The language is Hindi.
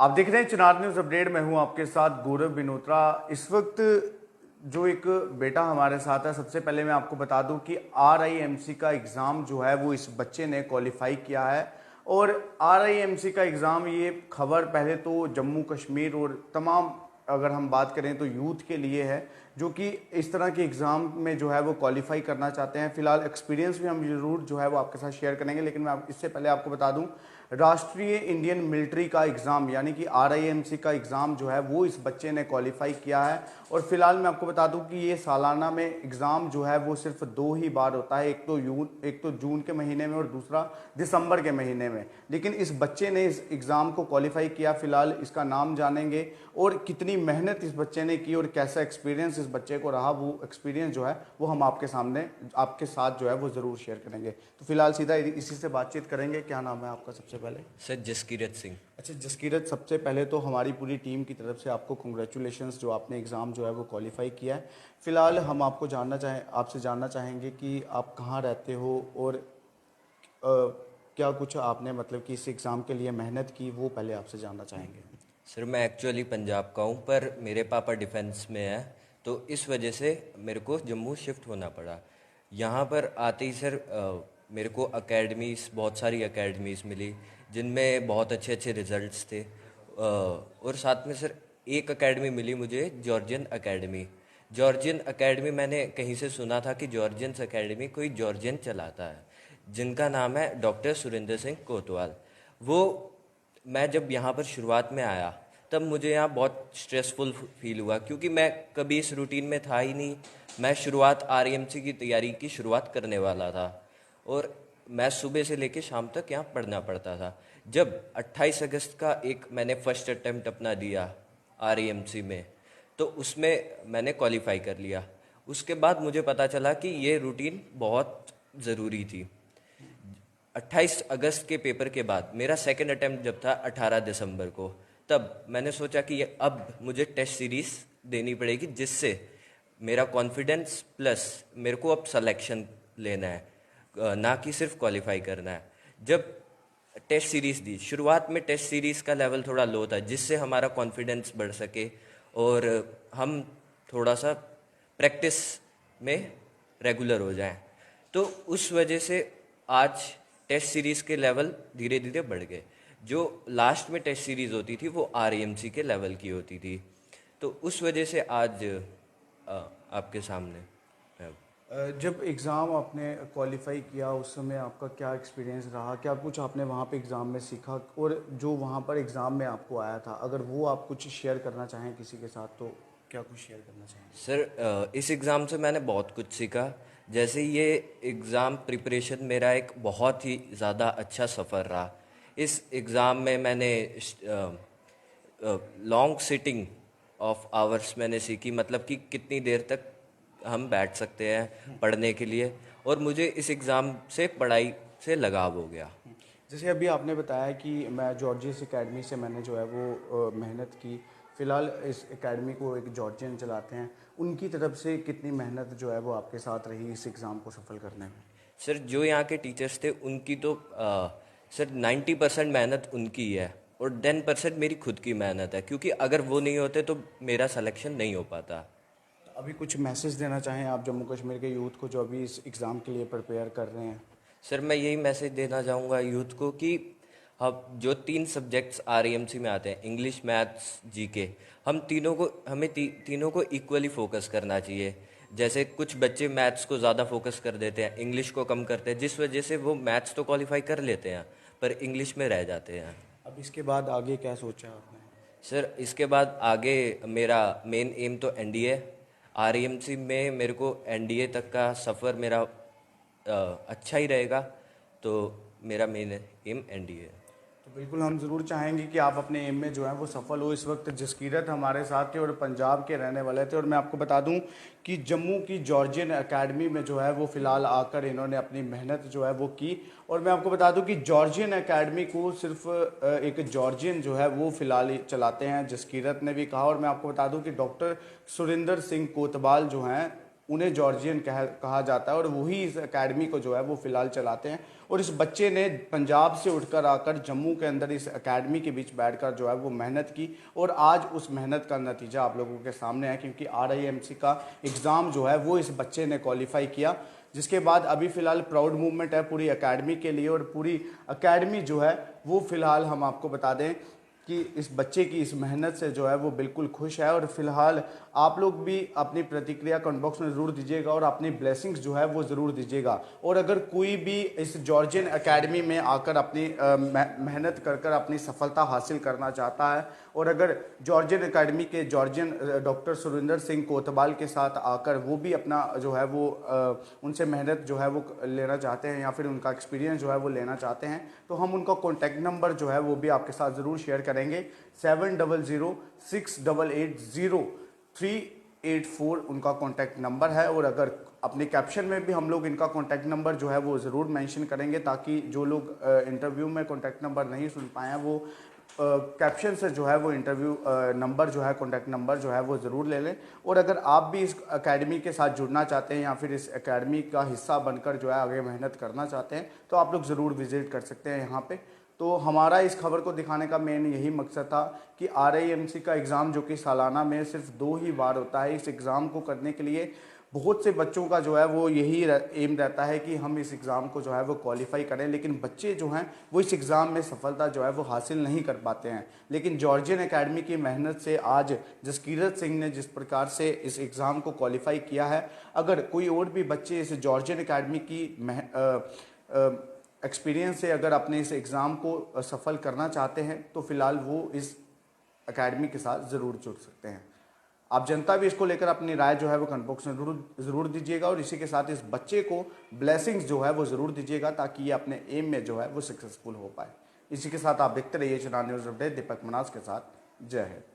आप देख रहे हैं चुनाव न्यूज अपडेट। मैं हूं आपके साथ गौरव बिनोत्रा। इस वक्त जो एक बेटा हमारे साथ है, सबसे पहले मैं आपको बता दूं कि RIMC का एग्ज़ाम जो है वो इस बच्चे ने क्वालिफाई किया है। और RIMC का एग्ज़ाम, ये खबर पहले तो जम्मू कश्मीर और तमाम, अगर हम बात करें तो यूथ के लिए है जो कि इस तरह के एग्ज़ाम में जो है वो क्वालिफाई करना चाहते हैं। फिलहाल एक्सपीरियंस भी हम जरूर जो है वो आपके साथ शेयर करेंगे, लेकिन मैं इससे पहले आपको बता दूं, राष्ट्रीय इंडियन मिलिट्री का एग्ज़ाम यानी कि RIMC का एग्ज़ाम जो है वो इस बच्चे ने क्वालिफाई किया है। और फिलहाल मैं आपको बता दूं कि ये सालाना में एग्ज़ाम जो है वो सिर्फ 2 ही बार होता है, एक तो जून के महीने में और दूसरा दिसंबर के महीने में। लेकिन इस बच्चे ने इस एग्ज़ाम को क्वालिफाई किया। फिलहाल इसका नाम जानेंगे और कितनी मेहनत इस बच्चे ने की और कैसा एक्सपीरियंस इस बच्चे को रहा, वो एक्सपीरियंस जो है वो हम आपके सामने आपके साथ जो है वो ज़रूर शेयर करेंगे। तो फिलहाल सीधा इसी से बातचीत करेंगे। क्या नाम है आपका सबसे पहले? सर जसकीरत सिंह। अच्छा जसकीरत, सबसे पहले तो हमारी पूरी टीम की तरफ से आपको कॉन्ग्रेचुलेशंस, जो आपने एग्ज़ाम जो है वो क्वालिफाई किया है। फिलहाल हम आपसे जानना चाहेंगे कि आप कहाँ रहते हो और क्या कुछ आपने मतलब कि इस एग्ज़ाम के लिए मेहनत की, वो पहले आपसे जानना चाहेंगे। सर मैं एक्चुअली पंजाब का हूँ, पर मेरे पापा डिफेंस में है, तो इस वजह से मेरे को जम्मू शिफ्ट होना पड़ा। यहाँ पर आते ही सर मेरे को अकेडमीज़, बहुत सारी अकेडमीज़ मिली जिनमें बहुत अच्छे अच्छे रिजल्ट्स थे। और साथ में सर एक अकेडमी मिली मुझे, जॉर्जियन अकेडमी। जॉर्जियन अकेडमी मैंने कहीं से सुना था कि जॉर्जियंस अकेडमी कोई जॉर्जियन चलाता है, जिनका नाम है डॉक्टर सुरेंद्र सिंह कोतवाल। वो मैं जब यहाँ पर शुरुआत में आया तब मुझे यहाँ बहुत स्ट्रेसफुल फील हुआ, क्योंकि मैं कभी इस रूटीन में था ही नहीं। मैं शुरुआत RIMC की तैयारी की शुरुआत करने वाला था और मैं सुबह से लेकर शाम तक यहाँ पढ़ना पड़ता था। जब 28 अगस्त का एक मैंने फर्स्ट अटेम्प्ट अपना दिया RIMC में, तो उसमें मैंने क्वालिफाई कर लिया। उसके बाद मुझे पता चला कि ये रूटीन बहुत ज़रूरी थी। 28 अगस्त के पेपर के बाद मेरा सेकंड अटेम्प्ट जब था 18 दिसंबर को, तब मैंने सोचा कि ये अब मुझे टेस्ट सीरीज देनी पड़ेगी, जिससे मेरा कॉन्फिडेंस प्लस मेरे को अब सिलेक्शन लेना है, ना कि सिर्फ क्वालिफाई करना है। जब टेस्ट सीरीज दी, शुरुआत में टेस्ट सीरीज का लेवल थोड़ा लो था, जिससे हमारा कॉन्फिडेंस बढ़ सके और हम थोड़ा सा प्रैक्टिस में रेगुलर हो जाएं। तो उस वजह से आज टेस्ट सीरीज़ के लेवल धीरे धीरे बढ़ गए। जो लास्ट में टेस्ट सीरीज़ होती थी वो RIMC के लेवल की होती थी। तो उस वजह से आज आपके सामने है। जब एग्ज़ाम आपने क्वालिफाई किया उस समय आपका क्या एक्सपीरियंस रहा? क्या कुछ आपने वहाँ पे एग्ज़ाम में सीखा? और जो वहाँ पर एग्ज़ाम में आपको आया था, अगर वो आप कुछ शेयर करना चाहें किसी के साथ, तो क्या कुछ शेयर करना चाहेंगे? सर इस एग्ज़ाम से मैंने बहुत कुछ सीखा। जैसे ये एग्ज़ाम प्रिपरेशन मेरा एक बहुत ही ज़्यादा अच्छा सफ़र रहा। इस एग्ज़ाम में मैंने लॉन्ग सिटिंग ऑफ आवर्स मैंने सीखी, मतलब कि कितनी देर तक हम बैठ सकते हैं पढ़ने के लिए, और मुझे इस एग्ज़ाम से पढ़ाई से लगाव हो गया। जैसे अभी आपने बताया कि मैं जॉर्जियस एकेडमी से मैंने जो है वो मेहनत की। फ़िलहाल इस एकेडमी को एक जॉर्जियन चलाते हैं, उनकी तरफ से कितनी मेहनत जो है वो आपके साथ रही इस एग्ज़ाम को सफल करने में? सर जो यहाँ के टीचर्स थे उनकी तो सर 90% मेहनत उनकी ही है और 10% मेरी खुद की मेहनत है, क्योंकि अगर वो नहीं होते तो मेरा सिलेक्शन नहीं हो पाता। अभी कुछ मैसेज देना चाहें आप जम्मू कश्मीर के यूथ को जो अभी इस एग्ज़ाम के लिए प्रिपेयर कर रहे हैं? सर मैं यही मैसेज देना चाहूँगा यूथ को कि हम जो 3 सब्जेक्ट्स RIMC में आते हैं, इंग्लिश, मैथ्स, GK, हम तीनों को हमें तीनों को इक्वली फोकस करना चाहिए। जैसे कुछ बच्चे मैथ्स को ज़्यादा फोकस कर देते हैं, इंग्लिश को कम करते हैं, जिस वजह से वो मैथ्स तो क्वालिफाई कर लेते हैं पर इंग्लिश में रह जाते हैं। अब इसके बाद आगे क्या सोचा है आपने? सर इसके बाद आगे मेरा मेन एम तो NDA। RIMC में मेरे को NDA तक का सफ़र मेरा अच्छा ही रहेगा, तो मेरा मेन एम NDA है। तो बिल्कुल हम ज़रूर चाहेंगे कि आप अपने एम में जो है वो सफल हो। इस वक्त जसकीरत हमारे साथ थे और पंजाब के रहने वाले थे। और मैं आपको बता दूं कि जम्मू की जॉर्जियन एकेडमी में जो है वो फ़िलहाल आकर इन्होंने अपनी मेहनत जो है वो की। और मैं आपको बता दूं कि जॉर्जियन एकेडमी को सिर्फ एक जॉर्जियन जो है वो फ़िलहाल चलाते हैं, जसकीरत ने भी कहा। और मैं आपको बता दूँ कि डॉक्टर सुरेंद्र सिंह कोतवाल जो हैं उन्हें जॉर्जियन कहा जाता है और वही इस एकेडमी को जो है वो फिलहाल चलाते हैं। और इस बच्चे ने पंजाब से उठकर आकर जम्मू के अंदर इस एकेडमी के बीच बैठकर जो है वो मेहनत की और आज उस मेहनत का नतीजा आप लोगों के सामने है, क्योंकि RIMC का एग्ज़ाम जो है वो इस बच्चे ने क्वालिफाई किया, जिसके बाद अभी फ़िलहाल प्राउड मूवमेंट है पूरी एकेडमी के लिए। और पूरी एकेडमी जो है वो फ़िलहाल हम आपको बता दें कि इस बच्चे की इस मेहनत से जो है वो बिल्कुल खुश है। और फिलहाल आप लोग भी अपनी प्रतिक्रिया कमेंट बॉक्स में ज़रूर दीजिएगा और अपनी ब्लेसिंग्स जो है वो ज़रूर दीजिएगा। और अगर कोई भी इस जॉर्जियन एकेडमी में आकर अपनी मेहनत कर कर अपनी सफलता हासिल करना चाहता है और अगर जॉर्जियन एकेडमी के जॉर्जियन डॉक्टर सुरिंदर सिंह कोतवाल के साथ आकर वो भी अपना जो है वो उनसे मेहनत जो है वो लेना चाहते हैं या फिर उनका एक्सपीरियंस जो है वो लेना चाहते हैं, तो हम उनका कॉन्टैक्ट नंबर जो है वो भी आपके साथ ज़रूर शेयर करेंगे। 7006880384 उनका कॉन्टैक्ट नंबर है। और अगर अपने कैप्शन में भी हम लोग इनका कॉन्टैक्ट नंबर जो है वो ज़रूर मेंशन करेंगे, ताकि जो लोग इंटरव्यू में कॉन्टैक्ट नंबर नहीं सुन पाए हैं वो कैप्शन से जो है वो इंटरव्यू नंबर जो है कॉन्टैक्ट नंबर जो है वो ज़रूर ले लें। और अगर आप भी इस एकेडमी के साथ जुड़ना चाहते हैं या फिर इस एकेडमी का हिस्सा बनकर जो है आगे मेहनत करना चाहते हैं, तो आप लोग ज़रूर विजिट कर सकते हैं यहाँ पे। तो हमारा इस खबर को दिखाने का मेन यही मकसद था कि RIMC का एग्ज़ाम जो कि सालाना में सिर्फ 2 ही बार होता है, इस एग्ज़ाम को करने के लिए बहुत से बच्चों का जो है वो यही एम रहता है कि हम इस एग्ज़ाम को जो है वो क्वालिफाई करें, लेकिन बच्चे जो हैं वो इस एग्ज़ाम में सफलता जो है वो हासिल नहीं कर पाते हैं। लेकिन जॉर्जियन एकेडमी की मेहनत से आज जसकीरत सिंह ने जिस प्रकार से इस एग्ज़ाम को क्वालिफाई किया है, अगर कोई और भी बच्चे इस जॉर्जियन एकेडमी की एक्सपीरियंस से अगर अपने इस एग्ज़ाम को सफल करना चाहते हैं तो फिलहाल वो इस एकेडमी के साथ ज़रूर जुड़ सकते हैं। आप जनता भी इसको लेकर अपनी राय जो है वो कमेंट बॉक्स में ज़रूर दीजिएगा और इसी के साथ इस बच्चे को ब्लेसिंग्स जो है वो ज़रूर दीजिएगा, ताकि ये अपने एम में जो है वो सक्सेसफुल हो पाए। इसी के साथ आप देखते रहिए चनार न्यूज़ अपडेट दीपक मनास के साथ। जय हिंद।